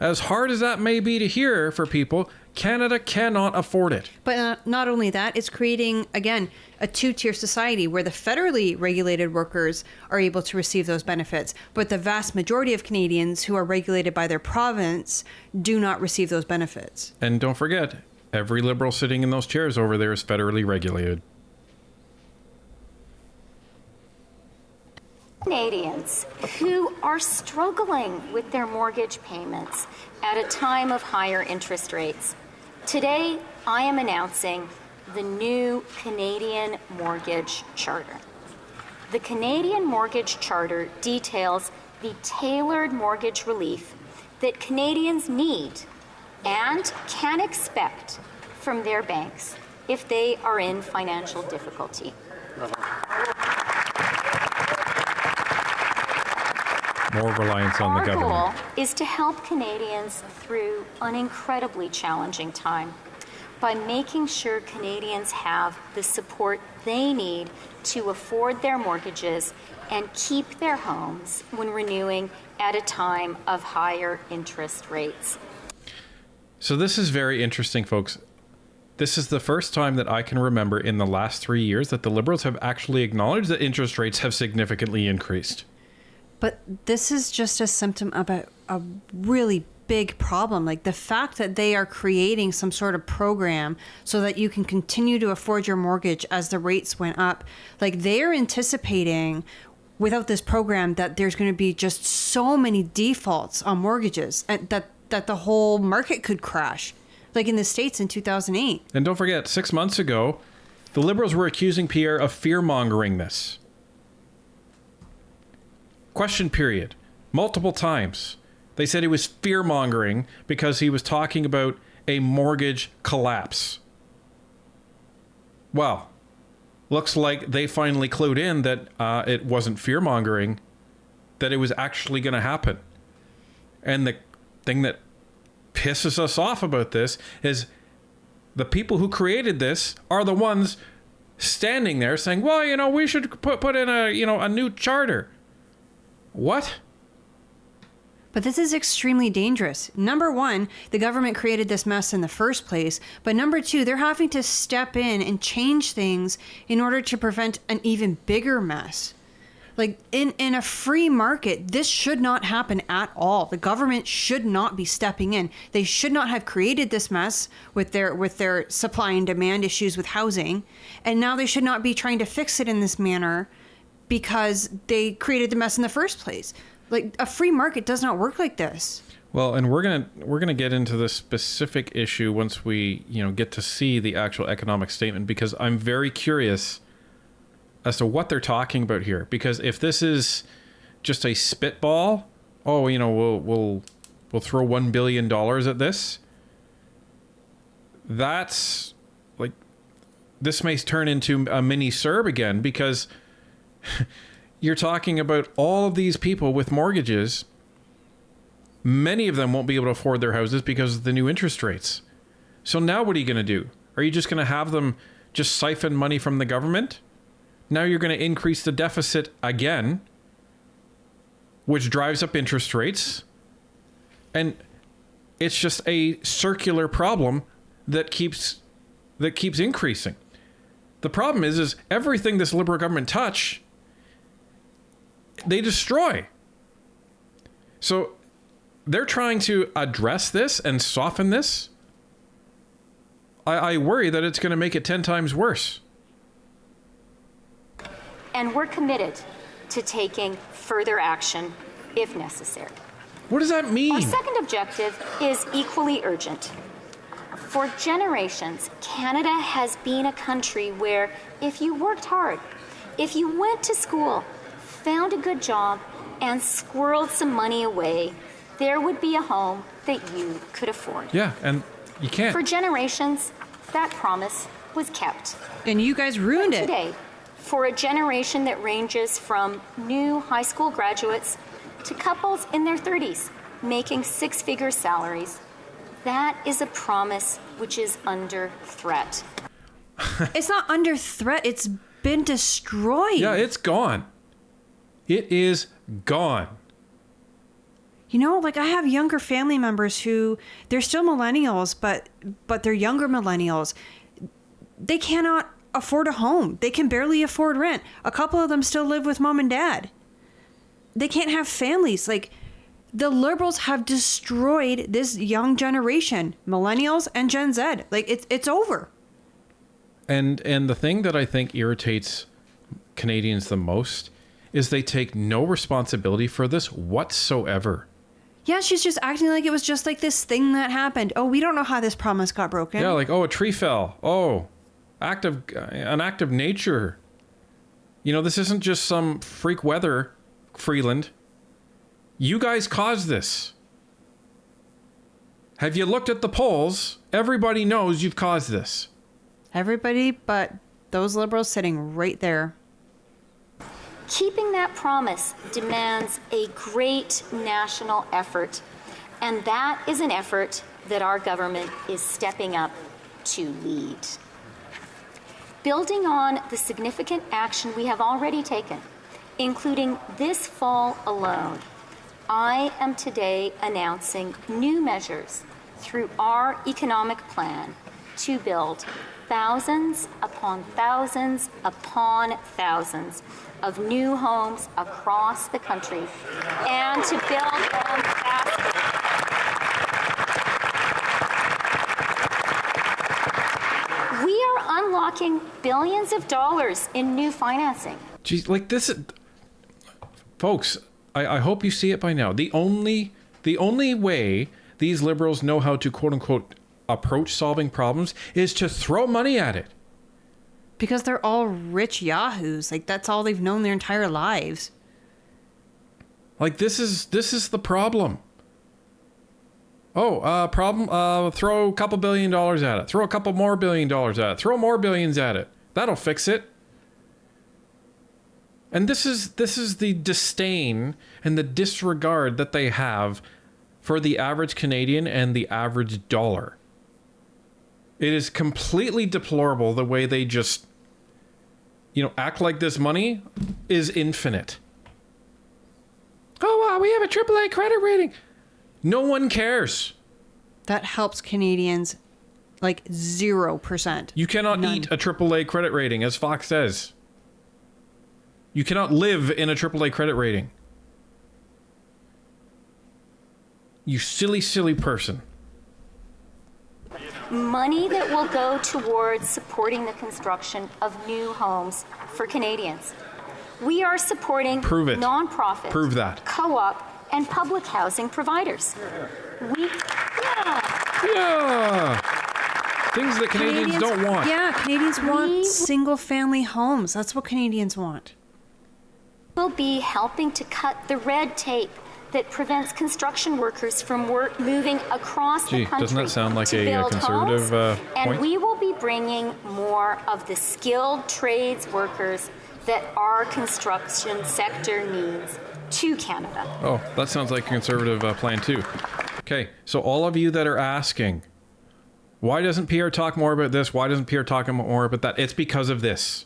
S2: As hard as that may be to hear for people, Canada cannot afford it.
S3: But not only that, it's creating, again, a two-tier society where the federally regulated workers are able to receive those benefits, but the vast majority of Canadians who are regulated by their province do not receive those benefits.
S2: And don't forget, every Liberal sitting in those chairs over there is federally regulated.
S4: Canadians who are struggling with their mortgage payments at a time of higher interest rates. Today, I am announcing the new Canadian Mortgage Charter. The Canadian Mortgage Charter details the tailored mortgage relief that Canadians need and can expect from their banks if they are in financial difficulty.
S2: More reliance on the government.
S4: Our goal is to help Canadians through an incredibly challenging time by making sure Canadians have the support they need to afford their mortgages and keep their homes when renewing at a time of higher interest rates.
S2: So this is very interesting, folks. This is the first time that I can remember in the last 3 years that the Liberals have actually acknowledged that interest rates have significantly increased.
S3: But this is just a symptom of a really big problem. Like the fact that they are creating some sort of program so that you can continue to afford your mortgage as the rates went up. Like they're anticipating without this program that there's going to be just so many defaults on mortgages and that the whole market could crash. Like in the States in 2008.
S2: And don't forget, 6 months ago, the Liberals were accusing Pierre of fear-mongering this. Question period. Multiple times. They said he was fear-mongering because he was talking about a mortgage collapse. Well, looks like they finally clued in that it wasn't fear-mongering, that it was actually going to happen. And the thing that pisses us off about this is the people who created this are the ones standing there saying, well, we should put in a new charter. What?
S3: But this is extremely dangerous. Number one, the government created this mess in the first place. But number two, they're having to step in and change things in order to prevent an even bigger mess. Like in a free market, this should not happen at all. The government should not be stepping in. They should not have created this mess with their supply and demand issues with housing. And now they should not be trying to fix it in this manner because they created the mess in the first place. Like, a free market does not work like this.
S2: Well, and we're gonna get into this specific issue once we, get to see the actual economic statement, because I'm very curious as to what they're talking about here. Because if this is just a spitball, we'll throw $1 billion at this. That's like, this may turn into a mini CERB again, because you're talking about all of these people with mortgages. Many of them won't be able to afford their houses because of the new interest rates. So now what are you going to do? Are you just going to have them just siphon money from the government? Now you're going to increase the deficit again, which drives up interest rates. And it's just a circular problem that keeps increasing. The problem is everything this Liberal government touch, they destroy. So they're trying to address this and soften this. I worry that it's going to make it 10 times worse.
S4: And we're committed to taking further action if necessary.
S2: What does that mean?
S4: Our second objective is equally urgent. For generations, Canada has been a country where if you worked hard, if you went to school, found a good job, and squirreled some money away, there would be a home that you could afford.
S2: Yeah, and you can't.
S4: For generations, that promise was kept.
S3: And you guys ruined it.
S4: Today, for a generation that ranges from new high school graduates to couples in their 30s making six-figure salaries, that is a promise which is under threat.
S3: It's not under threat. It's been destroyed.
S2: Yeah, it's gone. It is gone.
S3: Like, I have younger family members who, they're still millennials, but they're younger millennials. They cannot afford a home. They can barely afford rent. A couple of them still live with mom and dad. They can't have families. Like, the Liberals have destroyed this young generation, millennials and Gen Z. Like, it's over.
S2: And the thing that I think irritates Canadians the most is they take no responsibility for this whatsoever.
S3: Yeah, she's just acting like it was just like this thing that happened. Oh, we don't know how this promise got broken.
S2: Yeah, like, a tree fell. Oh, an act of nature. This isn't just some freak weather, Freeland. You guys caused this. Have you looked at the polls? Everybody knows you've caused this.
S3: Everybody but those Liberals sitting right there.
S4: Keeping that promise demands a great national effort, and that is an effort that our government is stepping up to lead. Building on the significant action we have already taken, including this fall alone, I am today announcing new measures through our economic plan to build thousands upon thousands upon thousands of new homes across the country and to build them faster. We are unlocking billions of dollars in new financing.
S2: Geez, like this, folks, I hope you see it by now. The only way these Liberals know how to, quote unquote, approach solving problems is to throw money at it.
S3: Because they're all rich yahoos. Like, that's all they've known their entire lives.
S2: Like, this is the problem. Problem. Throw a couple $1 billion at it. Throw a couple more $1 billion at it. Throw more billions at it. That'll fix it. And this is the disdain and the disregard that they have for the average Canadian and the average dollar. It is completely deplorable the way they just, act like this money is infinite. Oh, wow, we have a AAA credit rating. No one cares.
S3: That helps Canadians like 0%.
S2: You cannot eat a AAA credit rating, as Fox says. You cannot live in a AAA credit rating. You silly, silly person.
S4: Money that will go towards supporting the construction of new homes for Canadians. We are supporting
S2: Prove it.
S4: nonprofit,
S2: Prove that.
S4: co-op, and public housing providers.
S2: Yeah. Things that Canadians don't want.
S3: Yeah, Canadians
S4: We-
S3: want single-family homes. That's what Canadians want.
S4: Will be helping to cut the red tape that prevents construction workers from moving across
S2: Gee,
S4: the country.
S2: doesn't that sound like
S4: to
S2: a
S4: build
S2: conservative
S4: homes. And
S2: point?
S4: we will be bringing more of the skilled trades workers that our construction sector needs to Canada.
S2: Oh, that sounds like a conservative plan too. Okay, so all of you that are asking, why doesn't Pierre talk more about this? Why doesn't Pierre talk more about that? It's because of this.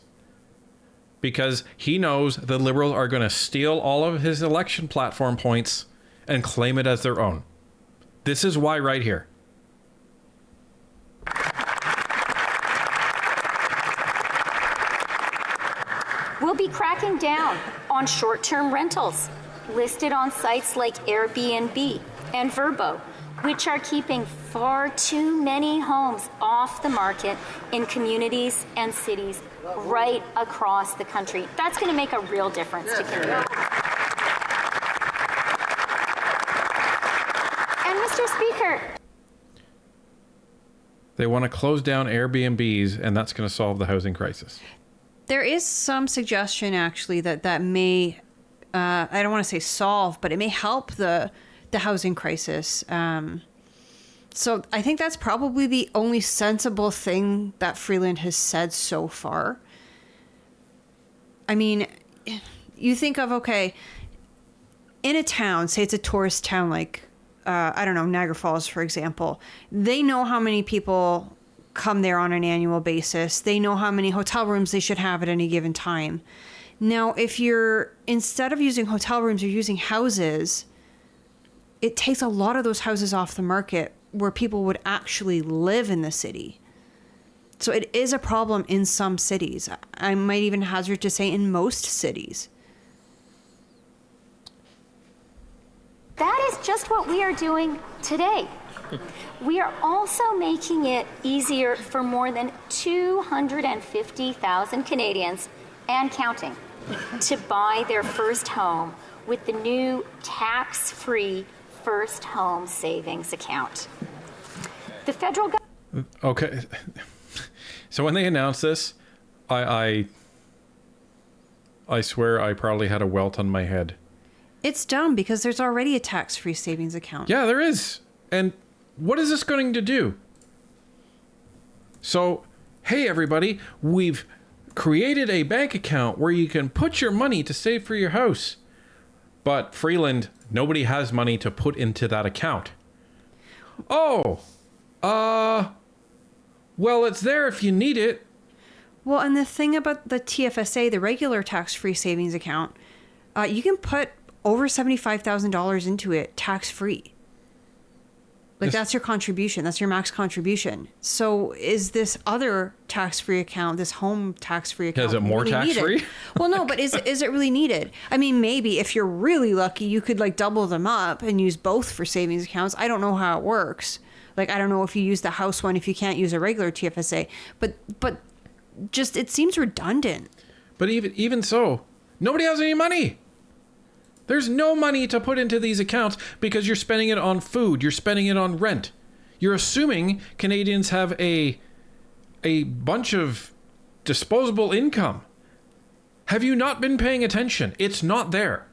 S2: Because he knows the Liberals are going to steal all of his election platform points and claim it as their own. This is why right here.
S4: We'll be cracking down on short-term rentals listed on sites like Airbnb and Vrbo, which are keeping far too many homes off the market in communities and cities right across the country. That's going to make a real difference to communities. And Mr. Speaker,
S2: They want to close down Airbnbs, and that's going to solve the housing crisis.
S3: There is some suggestion actually that may, I don't want to say solve, but it may help the housing crisis. So I think that's probably the only sensible thing that Freeland has said so far. I mean, you think of, okay, in a town, say it's a tourist town like, I don't know, Niagara Falls, for example, they know how many people come there on an annual basis. They know how many hotel rooms they should have at any given time. Now, if you're, instead of using hotel rooms, you're using houses, it takes a lot of those houses off the market where people would actually live in the city. So it is a problem in some cities. I might even hazard to say in most cities.
S4: that is just what we are doing today. We are also making it easier for more than 250,000 Canadians and counting to buy their first home with the new tax-free First Home Savings Account. The federal government...
S2: Okay. So when they announced this, I swear I probably had a welt on my head.
S3: It's dumb because there's already a tax-free savings account.
S2: Yeah, there is. And what is this going to do? So, hey everybody, we've created a bank account where you can put your money to save for your house. But Freeland, nobody has money to put into that account. Oh, well, it's there if you need it.
S3: Well, and the thing about the TFSA, the regular tax-free savings account, you can put over $75,000 into it tax-free. Like, that's your contribution. That's your max contribution. So is this other tax-free account, this home tax-free account,
S2: Is it more
S3: really
S2: tax-free?
S3: needed? Well, no, but is it really needed? I mean, maybe if you're really lucky, you could like double them up and use both for savings accounts. I don't know how it works. Like, I don't know if you use the house one, if you can't use a regular TFSA. But just, it seems redundant.
S2: But even so, nobody has any money. There's no money to put into these accounts because you're spending it on food. You're spending it on rent. You're assuming Canadians have a bunch of disposable income. Have you not been paying attention? It's not there.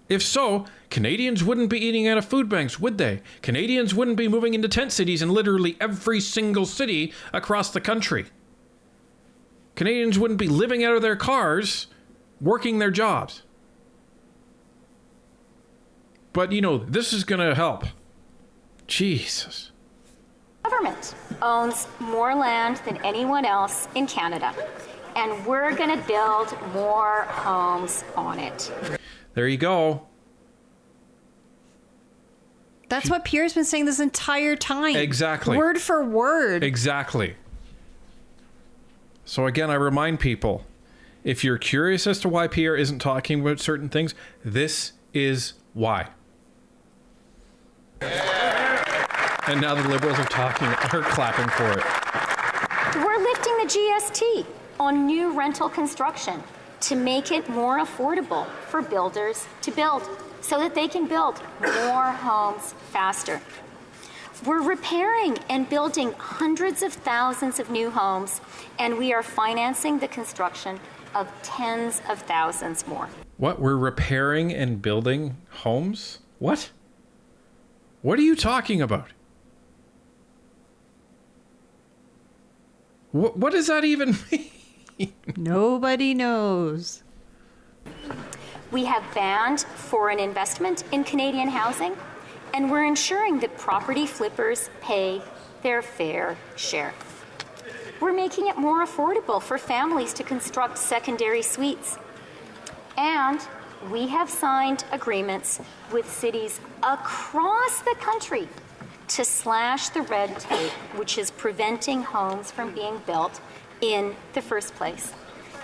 S2: If so, Canadians wouldn't be eating out of food banks, would they? Canadians wouldn't be moving into tent cities in literally every single city across the country. Canadians wouldn't be living out of their cars, working their jobs. But, you know, this is going to help. Jesus.
S4: Government owns more land than anyone else in Canada, and we're going to build more homes on it.
S2: There you go.
S3: That's what Pierre's been saying this entire time.
S2: Exactly.
S3: Word for word.
S2: Exactly. So again, I remind people, if you're curious as to why Pierre isn't talking about certain things, this is why. And now the Liberals are clapping for it.
S4: We're lifting the GST on new rental construction to make it more affordable for builders to build so that they can build more homes faster. We're repairing and building hundreds of thousands of new homes, and we are financing the construction of tens of thousands more.
S2: What? We're repairing and building homes? What? What are you talking about? What does that even mean?
S3: Nobody knows.
S4: We have banned foreign investment in Canadian housing, and we're ensuring that property flippers pay their fair share. We're making it more affordable for families to construct secondary suites. And we have signed agreements with cities across the country to slash the red tape, which is preventing homes from being built in the first place.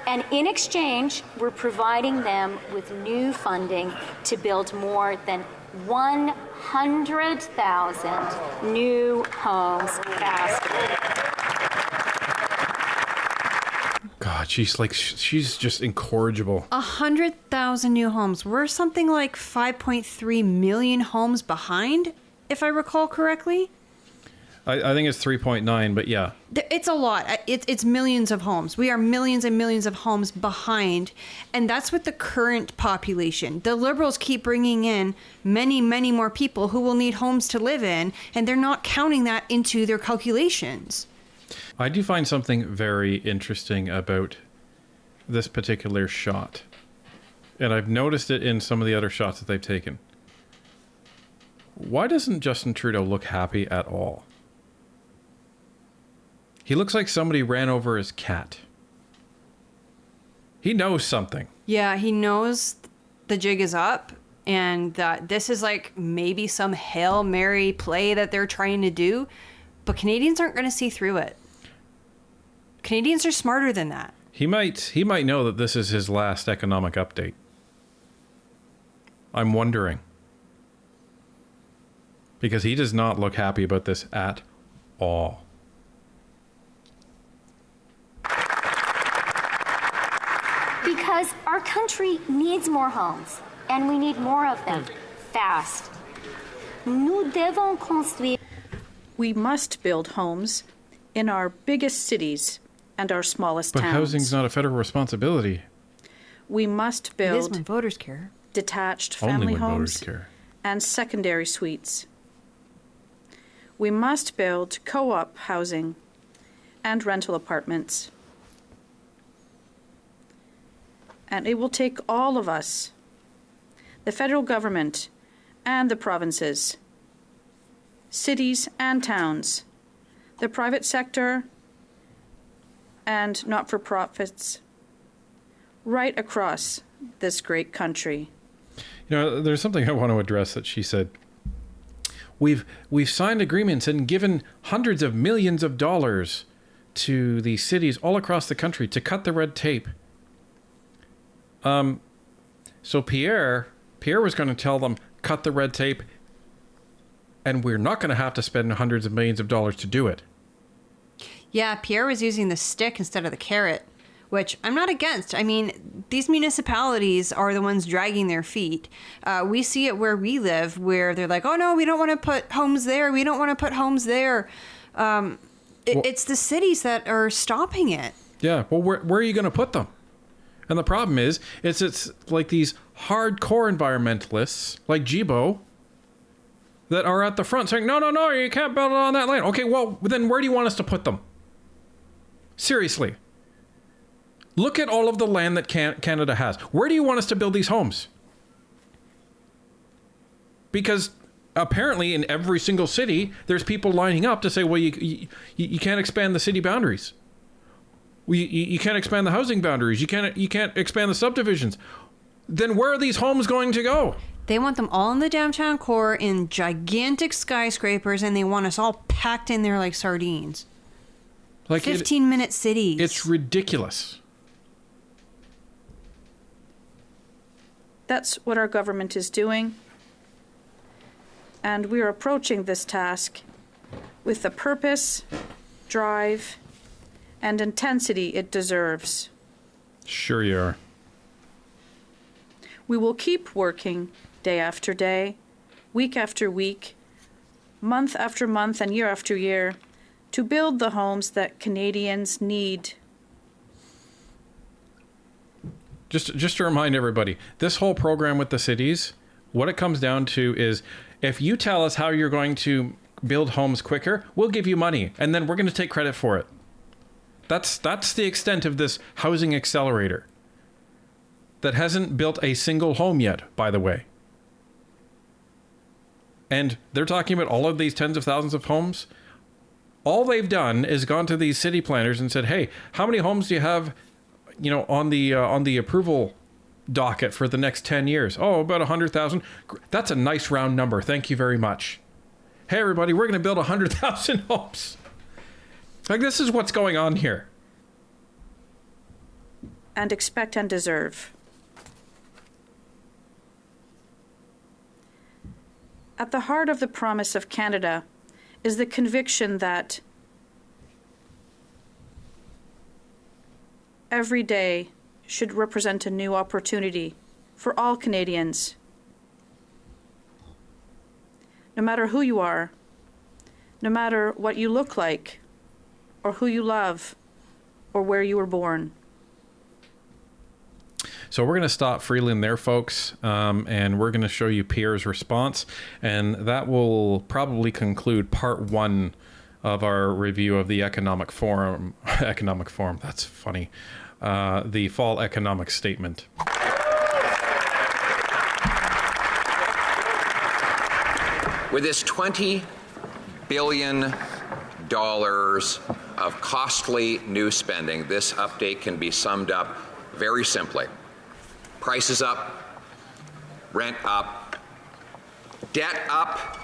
S4: And in exchange, we're providing them with new funding to build more than 100,000 new homes faster.
S2: God, she's just incorrigible.
S3: 100,000 new homes. We're something like 5.3 million homes behind, if I recall correctly.
S2: I think it's 3.9, but yeah.
S3: It's a lot. It's millions of homes. We are millions and millions of homes behind. And that's with the current population. The Liberals keep bringing in many, many more people who will need homes to live in, and they're not counting that into their calculations.
S2: I do find something very interesting about this particular shot. And I've noticed it in some of the other shots that they've taken. Why doesn't Justin Trudeau look happy at all? He looks like somebody ran over his cat. He knows something.
S3: Yeah, he knows the jig is up and that this is like maybe some Hail Mary play that they're trying to do, but Canadians aren't going to see through it. Canadians are smarter than that.
S2: He might know that this is his last economic update. I'm wondering. Because he does not look happy about this at all.
S4: Because our country needs more homes, and we need more of them, fast. Nous devons construire.
S6: We must build homes in our biggest cities and our smallest
S2: But
S6: towns.
S2: housing's not a federal responsibility.
S6: We must
S3: It is
S6: build
S3: when voters care.
S6: detached
S2: Only
S6: family
S2: when
S6: homes
S2: voters care.
S6: and secondary suites. We must build co-op housing and rental apartments. And it will take all of us, the federal government and the provinces, cities and towns, the private sector and not-for-profits, right across this great country.
S2: You know, there's something I want to address that she said. We've signed agreements and given hundreds of millions of dollars to the cities all across the country to cut the red tape. So Pierre was going to tell them, cut the red tape, and we're not going to have to spend hundreds of millions of dollars to do it.
S3: Yeah, Pierre was using the stick instead of the carrot, which I'm not against. I mean, these municipalities are the ones dragging their feet. We see it where we live, where they're like, oh no, we don't want to put homes there. We don't want to put homes there. It's the cities that are stopping it.
S2: Yeah, well, where are you going to put them? And the problem is, it's like these hardcore environmentalists, like Jibo, that are at the front saying, no, you can't build it on that land. Okay, well, then where do you want us to put them? Seriously. Look at all of the land that Canada has. Where do you want us to build these homes? Because apparently in every single city, there's people lining up to say, well, you can't expand the city boundaries. You can't expand the housing boundaries. You can't expand the subdivisions. Then where are these homes going to go?
S3: They want them all in the downtown core in gigantic skyscrapers, and they want us all packed in there like sardines.
S2: Like
S3: 15-minute cities.
S2: It's ridiculous.
S6: That's what our government is doing. And we are approaching this task with the purpose, drive, and intensity it deserves.
S2: Sure you are.
S6: We will keep working day after day, week after week, month after month, and year after year to build the homes that Canadians need.
S2: Just to remind everybody, this whole program with the cities, what it comes down to is if you tell us how you're going to build homes quicker, we'll give you money, and then we're going to take credit for it. That's the extent of this housing accelerator that hasn't built a single home yet, by the way. And they're talking about all of these tens of thousands of homes. All they've done is gone to these city planners and said, hey, how many homes do you have, on the approval docket for the next 10 years? Oh, about 100,000. That's a nice round number. Thank you very much. Hey, everybody, we're going to build 100,000 homes. Like, this is what's going on here.
S6: And expect and deserve. At the heart of the promise of Canada is the conviction that every day should represent a new opportunity for all Canadians. No matter who you are, no matter what you look like, or who you love, or where you were born.
S2: So we're going to stop Freeland there, folks, and we're going to show you Pierre's response, and that will probably conclude part 1 of our review of the economic forum. Economic forum, that's funny. The fall economic statement.
S1: With this $20 billion of costly new spending, this update can be summed up very simply. Prices up, rent up, debt up,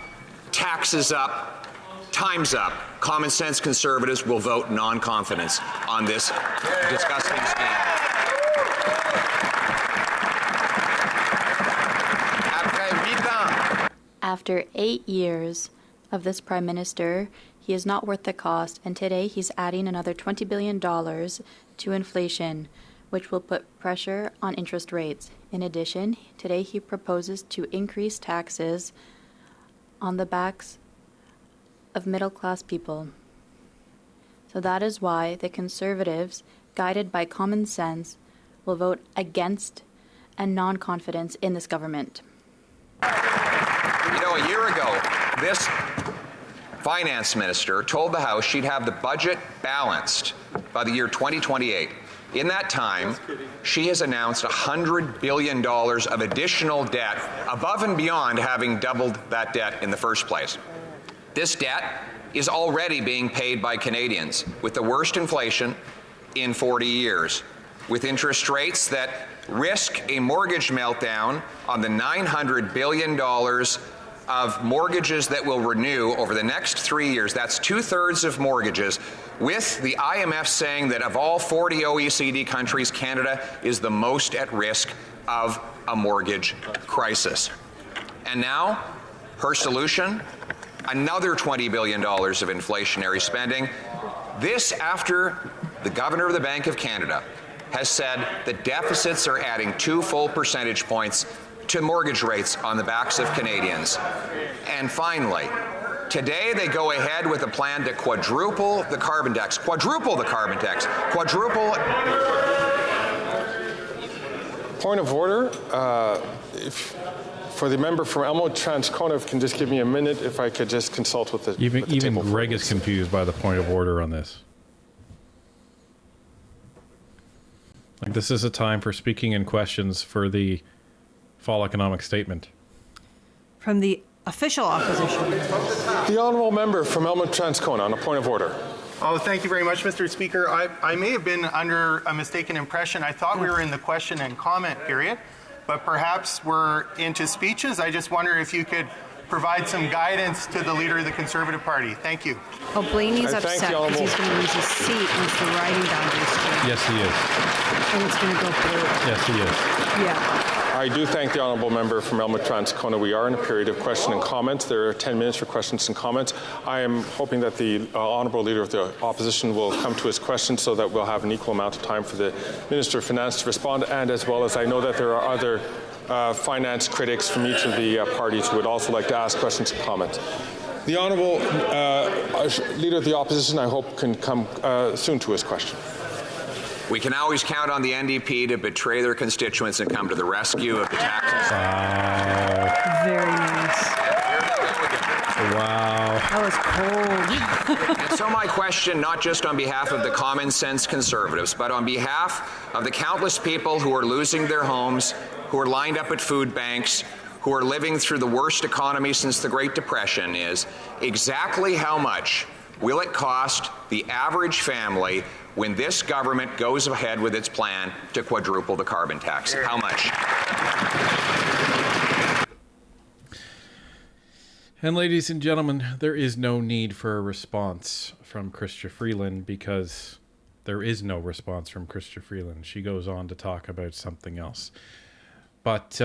S1: taxes up, time's up. Common sense conservatives will vote non-confidence on this disgusting scam.
S7: After 8 years of this Prime Minister, he is not worth the cost, and today he's adding another $20 billion to inflation, which will put pressure on interest rates. In addition, today he proposes to increase taxes on the backs of middle-class people. So that is why the Conservatives, guided by common sense, will vote against and non-confidence in this government.
S1: A year ago, this finance minister told the House she'd have the budget balanced by the year 2028. In that time, she has announced $100 billion of additional debt above and beyond having doubled that debt in the first place. This debt is already being paid by Canadians with the worst inflation in 40 years, with interest rates that risk a mortgage meltdown on the $900 billion of mortgages that will renew over the next 3 years. That's 2/3 of mortgages, with the IMF saying that of all 40 OECD countries, Canada is the most at risk of a mortgage crisis. And now, her solution, another $20 billion of inflationary spending. This after the Governor of the Bank of Canada has said the deficits are adding 2 full percentage points to mortgage rates on the backs of Canadians. And finally, today they go ahead with a plan to quadruple the carbon tax. Quadruple the carbon tax. Quadruple.
S8: Point of order. If for the member from Elmwood Transcona, if can just give me a minute, if I could just consult with the
S2: Even
S8: table
S2: Greg
S8: for
S2: is confused by the point of order on this. Like, this is a time for speaking in questions for the fall economic statement.
S3: From the official opposition.
S8: The honourable member from Elmwood Transcona on a point of order.
S9: Oh, thank you very much, Mr. Speaker. I may have been under a mistaken impression. I thought we were in the question and comment period, but perhaps we're into speeches. I just wonder if you could provide some guidance to the Leader of the Conservative Party. Thank you.
S3: Oh, Blaney's
S8: I thank
S3: upset
S8: you,
S3: because he's
S8: Honourable.
S3: going to lose his seat once the riding boundaries change.
S2: Yes, he is.
S3: And it's going to go blue.
S2: Yes, he is.
S3: Yeah.
S8: I do thank the honourable member from Elmwood-Transcona. We are in a period of question and comments. There are 10 minutes for questions and comments. I am hoping that the honourable leader of the opposition will come to his question so that we'll have an equal amount of time for the Minister of Finance to respond, and as well as I know that there are other finance critics from each of the parties who would also like to ask questions and comments. The honourable leader of the opposition, I hope, can come soon to his question.
S1: We can always count on the NDP to betray their constituents and come to the rescue of the taxes.
S3: Very nice.
S2: Wow.
S3: That was cold.
S1: And so my question, not just on behalf of the common sense conservatives, but on behalf of the countless people who are losing their homes, who are lined up at food banks, who are living through the worst economy since the Great Depression, is exactly how much will it cost the average family when this government goes ahead with its plan to quadruple the carbon tax? How much?
S2: And ladies and gentlemen, there is no need for a response from Chrystia Freeland, because there is no response from Chrystia Freeland. She goes on to talk about something else. But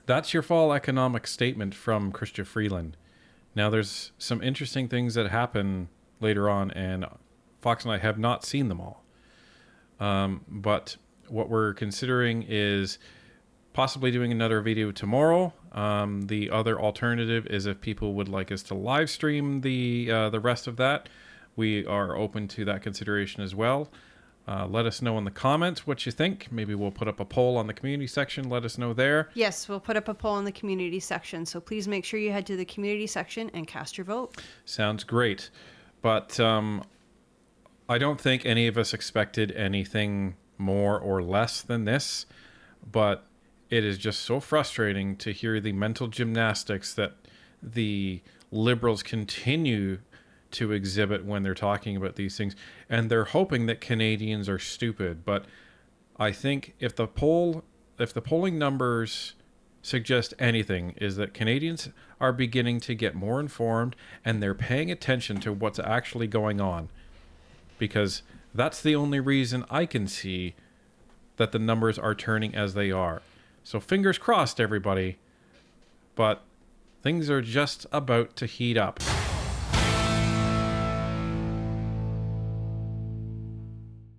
S2: that's your fall economic statement from Chrystia Freeland. Now, there's some interesting things that happen later on, and Fox and I have not seen them all. But what we're considering is possibly doing another video tomorrow. The other alternative is if people would like us to live stream the rest of that, we are open to that consideration as well. Let us know in the comments what you think. Maybe we'll put up a poll on the community section. Let us know there.
S3: Yes, we'll put up a poll in the community section. So please make sure you head to the community section and cast your vote.
S2: Sounds great. But I don't think any of us expected anything more or less than this. But it is just so frustrating to hear the mental gymnastics that the Liberals continue to exhibit when they're talking about these things, and they're hoping that Canadians are stupid. But I think if the polling numbers suggest anything, is that Canadians are beginning to get more informed, and they're paying attention to what's actually going on, because that's the only reason I can see that the numbers are turning as they are. So fingers crossed, everybody, but things are just about to heat up.